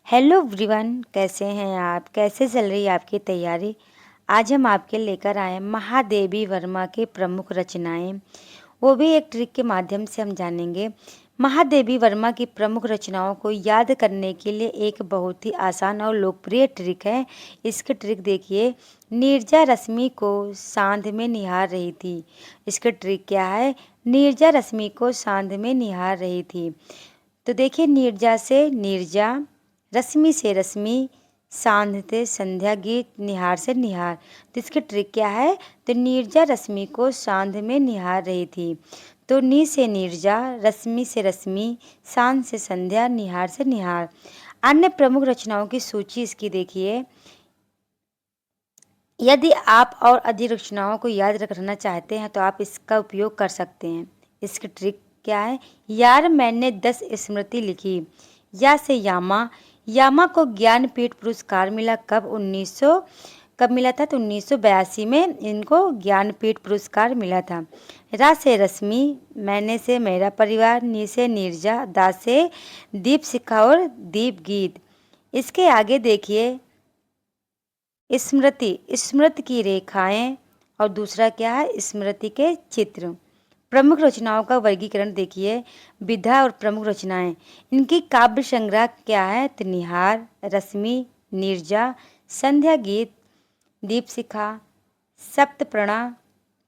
Hello everyone, कैसे हैं आप? कैसे चल रही है आपकी तैयारी? आज हम आपके लेकर आए हैं महादेवी वर्मा की प्रमुख रचनाएं, वो भी एक ट्रिक के माध्यम से हम जानेंगे। महादेवी वर्मा की प्रमुख रचनाओं को याद करने के लिए एक बहुत ही आसान और लोकप्रिय ट्रिक है। इसकी ट्रिक देखिए। नीरजा रश्मि को सांध में निहार रही थी। इसका ट्रिक क्या है? नीरजा रश्मि को सांध में निहार रही थी। तो देखिए, नीरजा से नीरजा, रश्मि से रश्मि, सांध से संध्या गीत, निहार से निहार। तो इसकी ट्रिक क्या है? तो नीरजा रश्मि को सांध में निहार रही थी। तो नी से नीरजा, रश्मि से रश्मि, सांध से संध्या, निहार से निहार। अन्य प्रमुख रचनाओं की सूची इसकी देखिए। यदि आप और अधिक रचनाओं को याद रखना चाहते हैं तो आप इसका उपयोग कर सकते हैं। इसकी ट्रिक क्या है? यार मैंने 10 स्मृति लिखी। या से यामा, यामा को ज्ञानपीठ पुरस्कार मिला कब? कब मिला था? तो 1982 में इनको ज्ञानपीठ पुरस्कार मिला था। रा से रश्मि, मैंने से मेरा परिवार, नी से नीरजा, दा से दीप शिखा और दीप गीत। इसके आगे देखिए, स्मृति, स्मृति की रेखाएं, और दूसरा क्या है? स्मृति के चित्र। प्रमुख रचनाओं का वर्गीकरण देखिए। विधा और प्रमुख रचनाएं, इनकी काव्य संग्रह क्या है? तो निहार, रश्मि, नीरजा, संध्या गीत, दीपशिखा, सप्तप्रणा,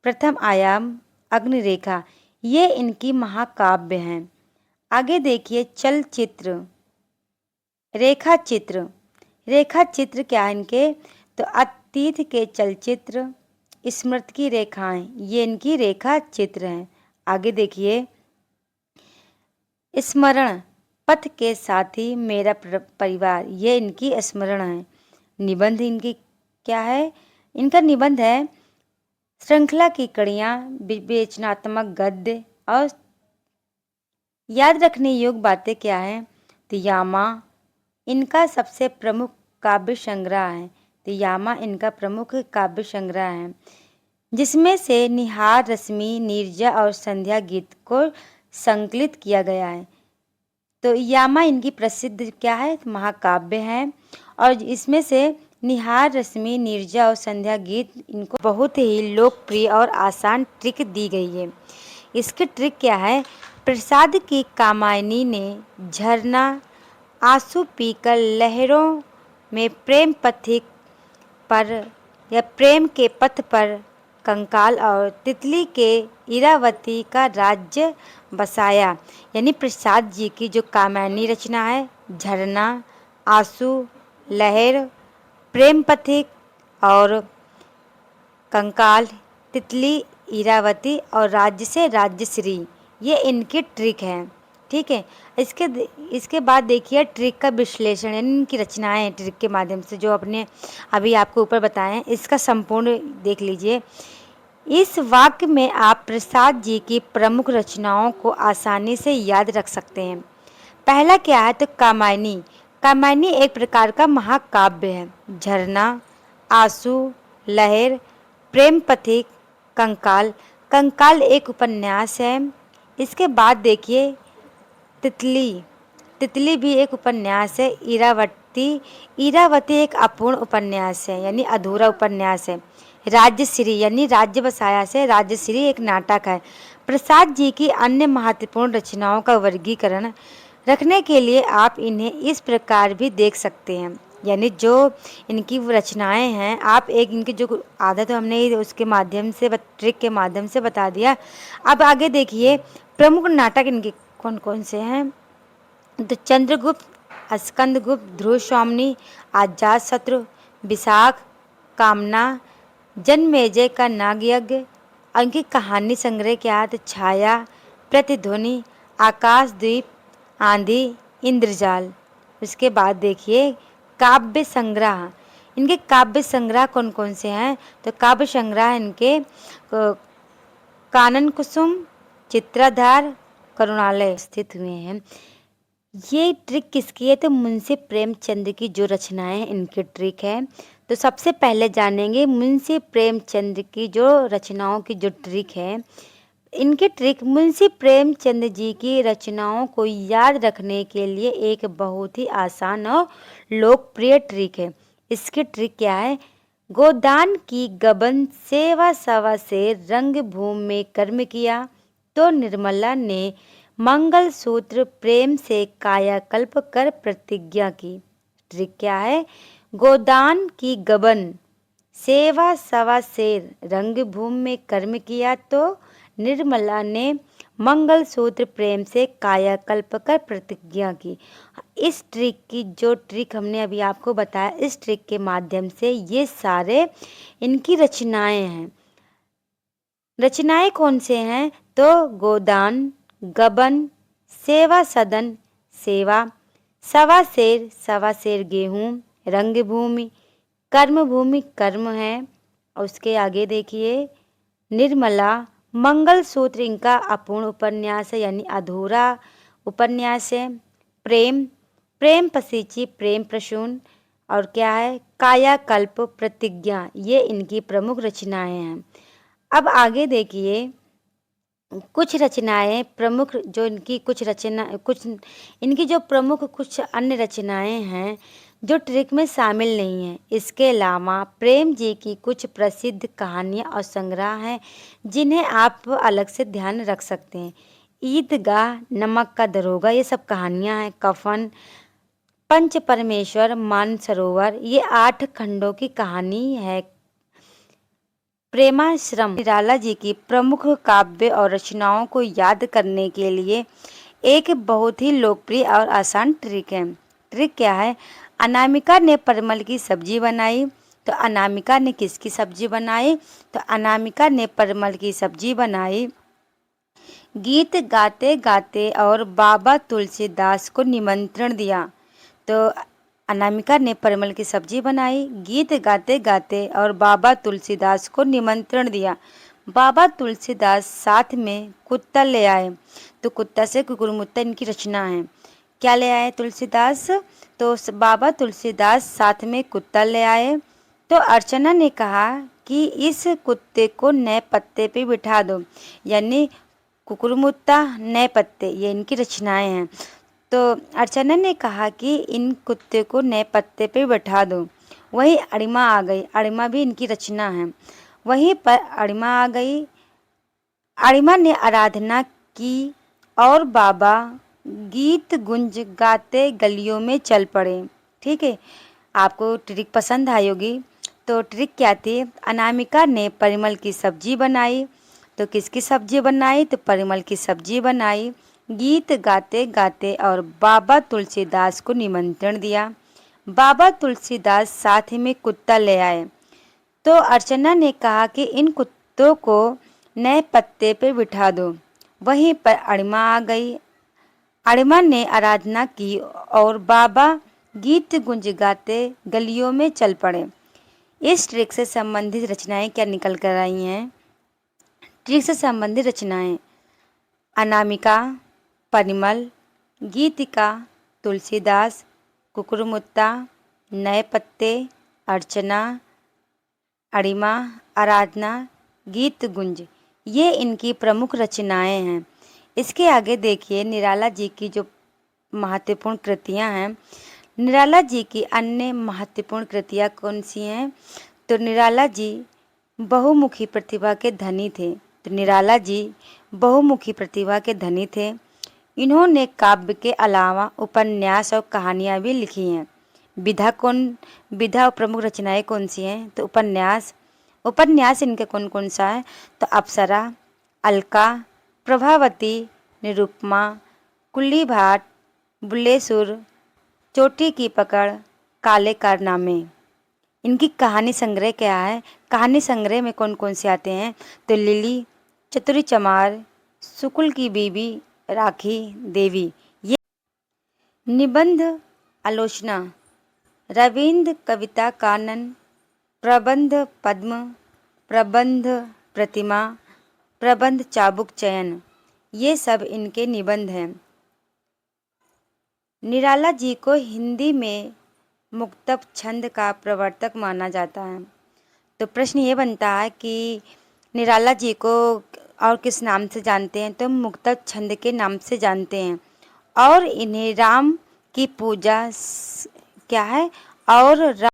प्रथम आयाम, अग्निरेखा, ये इनकी महाकाव्य हैं। आगे देखिए चलचित्र, रेखा चित्र। रेखा चित्र क्या है इनके? तो अतीत के चलचित्र, स्मृति की रेखाएं, ये इनकी रेखा चित्र हैं। आगे देखिए, स्मरण, पथ के साथी, मेरा परिवार, ये इनकी स्मरण है। निबंध इनकी क्या है? इनका निबंध है श्रृंखला की कड़ियाँ, विवेचनात्मक गद्य। और याद रखने योग्य बातें क्या हैं? तो यामा इनका सबसे प्रमुख काव्य संग्रह है। तो यामा इनका प्रमुख काव्य संग्रह है, जिसमें से निहार, रश्मि, नीरजा और संध्या गीत को संकलित किया गया है। तो यामा इनकी प्रसिद्ध क्या है? महाकाव्य है। और इसमें से निहार, रश्मि, नीरजा और संध्या गीत, इनको बहुत ही लोकप्रिय और आसान ट्रिक दी गई है। इसकी ट्रिक क्या है? प्रसाद की कामायनी ने झरना आंसू पीकर लहरों में प्रेम पथिक पर या प्रेम के पथ पर कंकाल और तितली के इरावती का राज्य बसाया। यानी प्रसाद जी की जो कामायनी रचना है, झरना, आंसू, लहर, प्रेम पथिक और कंकाल, तितली, इरावती और राज्य से राज्यश्री, ये इनकी ट्रिक है। ठीक है। इसके बाद देखिए ट्रिक का विश्लेषण, यानी इनकी रचनाएं ट्रिक के माध्यम से जो अपने अभी आपको ऊपर बताए हैं, इसका संपूर्ण देख लीजिए। इस वाक्य में आप प्रसाद जी की प्रमुख रचनाओं को आसानी से याद रख सकते हैं। पहला क्या है? तो कामायनी। कामायनी एक प्रकार का महाकाव्य है। झरना, आंसू, लहर, प्रेम पथिक, कंकाल, कंकाल एक उपन्यास है। इसके बाद देखिए तितली, तितली भी एक उपन्यास है। इरावती, इरावती एक अपूर्ण उपन्यास है, यानी अधूरा उपन्यास है। राज्यश्री यानी राज्य बसाया से राज्यश्री एक नाटक है। प्रसाद जी की अन्य महत्वपूर्ण रचनाओं का वर्गीकरण रखने के लिए आप इन्हें इस प्रकार भी देख सकते हैं। यानी जो इनकी रचनाएं हैं, आप एक इनकी जो आदत है हमने उसके माध्यम से ट्रिक के माध्यम से बता दिया। अब आगे देखिए प्रमुख नाटक इनके कौन कौन से हैं। तो चंद्रगुप्त, स्कंदगुप्त, ध्रुव स्वामिनी, अजातशत्रु, विशाख, कामना, जन्मेजय का नागयज्ञ। उनकी कहानी संग्रह क्या है? तो छाया, प्रतिध्वनि, आकाशद्वीप, आंधी, इंद्रजाल। उसके बाद देखिए काव्य संग्रह। इनके काव्य संग्रह कौन कौन से हैं? तो काव्य संग्रह इनके कानन कुसुम, चित्राधार, करुणालय स्थित हुए हैं। ये ट्रिक किसकी है? तो मुंशी प्रेमचंद की जो रचनाएं हैं, इनकी ट्रिक है। तो सबसे पहले जानेंगे मुंशी प्रेमचंद की जो रचनाओं की जो ट्रिक है। इनकी ट्रिक मुंशी प्रेमचंद जी की रचनाओं को याद रखने के लिए एक बहुत ही आसान और लोकप्रिय ट्रिक है। इसकी ट्रिक क्या है? गोदान की गबन सेवा सवा से रंग भूमि में कर्म किया तो निर्मला ने मंगल सूत्र प्रेम से कायाकल्प कर प्रतिज्ञा की। ट्रिक क्या है? गोदान की गबन सेवा सवा शेर रंगभूमि में कर्म किया तो निर्मला ने मंगल सूत्र प्रेम से कायाकल्प कर प्रतिज्ञा की। इस ट्रिक की जो ट्रिक हमने अभी आपको बताया, इस ट्रिक के माध्यम से ये सारे इनकी रचनाएं हैं। रचनाएं कौन से हैं? तो गोदान, गबन, सेवा सदन सेवा, सवा शेर गेहूं, रंगभूमि, कर्मभूमि कर्म है। और उसके आगे देखिए निर्मला, मंगल सूत्र इनका अपूर्ण उपन्यास है यानी अधूरा उपन्यास है। प्रेम, प्रेम पसीची प्रेम प्रसून, और क्या है? कायाकल्प प्रतिज्ञा, ये इनकी प्रमुख रचनाएं हैं। अब आगे देखिए कुछ रचनाएं प्रमुख जो इनकी कुछ इनकी जो प्रमुख कुछ अन्य रचनाएं हैं जो ट्रिक में शामिल नहीं हैं। इसके अलावा प्रेम जी की कुछ प्रसिद्ध कहानियां और संग्रह हैं जिन्हें आप अलग से ध्यान रख सकते हैं। ईदगाह, नमक का दरोगा, ये सब कहानियां हैं। कफन, पंच परमेश्वर, मानसरोवर, ये 8 खंडों की कहानी है। प्रेमाश्रम, निराला जी की प्रमुख काव्य और रचनाओं को याद करने के लिए एक बहुत ही लोकप्रिय और आसान ट्रिक है। ट्रिक क्या है? अनामिका ने परमल की सब्जी बनाई तो अनामिका ने किसकी सब्जी बनाई? तो अनामिका ने परमल की सब्जी बनाई। गीत गाते गाते और बाबा तुलसीदास को निमंत्रण दिया तो अनामिका ने परमल की सब्जी बनाई। गीत गाते गाते और बाबा तुलसीदास को निमंत्रण दिया। बाबा तुलसीदास साथ में कुत्ता ले आए तो कुत्ता से कुकुरमुत्ता इनकी रचना है। क्या ले आए तुलसीदास? तो बाबा तुलसीदास साथ में कुत्ता ले आए तो अर्चना ने कहा कि इस कुत्ते को नए पत्ते पे बिठा दो, यानी कुकुरमुत्ता, नए पत्ते, ये इनकी रचनाएं हैं। तो अर्चना ने कहा कि इन कुत्ते को नए पत्ते पे बैठा दो। वहीं अणिमा आ गई, अणिमा भी इनकी रचना है। वहीं पर अणिमा आ गई, अणिमा ने आराधना की और बाबा गीत गुंज गाते गलियों में चल पड़े। ठीक है, आपको ट्रिक पसंद आई होगी। तो ट्रिक क्या थी? अनामिका ने परिमल की सब्जी बनाई तो किसकी सब्जी बनाई? तो परिमल की सब्जी बनाई। गीत गाते गाते और बाबा तुलसीदास को निमंत्रण दिया। बाबा तुलसीदास साथ में कुत्ता ले आए तो अर्चना ने कहा कि इन कुत्तों को नए पत्ते पे बिठा दो। वहीं पर अणिमा आ गई, अणिमा ने आराधना की और बाबा गीत गुंज गाते गलियों में चल पड़े। इस ट्रिक से संबंधित रचनाएं क्या निकल कर आई हैं? ट्रिक से संबंधित रचनाएं अनामिका, परिमल, गीतिका, तुलसीदास, कुकुरमुत्ता, नए पत्ते, अर्चना, अणिमा, आराधना, गीत गुंज, ये इनकी प्रमुख रचनाएं हैं। इसके आगे देखिए निराला जी की जो महत्वपूर्ण कृतियां हैं। निराला जी की अन्य महत्वपूर्ण कृतियां कौन सी हैं? तो निराला जी बहुमुखी प्रतिभा के धनी थे। तो निराला जी बहुमुखी प्रतिभा के धनी थे। इन्होंने काव्य के अलावा उपन्यास और कहानियां भी लिखी हैं। विधा और प्रमुख रचनाएं कौन सी हैं? तो उपन्यास। उपन्यास इनके कौन कौन सा है? तो अप्सरा, अलका, प्रभावती, निरुपमा, कुल्ली भाट, बुल्लेसुर, चोटी की पकड़, काले कारनामे। इनकी कहानी संग्रह क्या है? कहानी संग्रह में कौन कौन से आते हैं? तो लिली, चतुरी चमार, शुक्ल की बीबी, राखी देवी। ये निबंध आलोचना, रविंद्र कविता कानन, प्रबंध पद्म, प्रबंध प्रतिमा, प्रबंध चाबुक चयन, ये सब इनके निबंध हैं। निराला जी को हिंदी में मुक्तब छंद का प्रवर्तक माना जाता है। तो प्रश्न ये बनता है कि निराला जी को और किस नाम से जानते हैं? तो मुक्तक छंद के नाम से जानते हैं। और इन्हें राम की पूजा क्या है? और